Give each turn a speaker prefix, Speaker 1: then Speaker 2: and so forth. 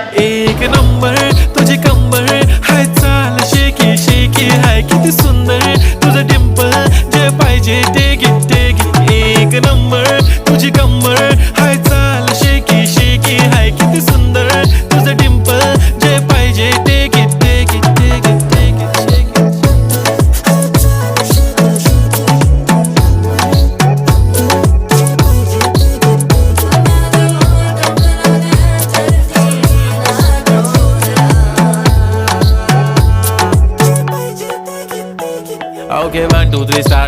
Speaker 1: एक नंबर तुझी कंबर हाय, चाल शेकी शेकी हाय, किती सुंदर तुझं डिंपल, जे पाहिजे ते घे ते घे. एक नंबर तुझी कंबर हाय, चाल शेकी शेकी हाय, किती सुंदर तुझं डिंपल, जे पाहिजे ते घे ते घे ते घे ते घे शेकी. Okay, 1, 2, 3, start.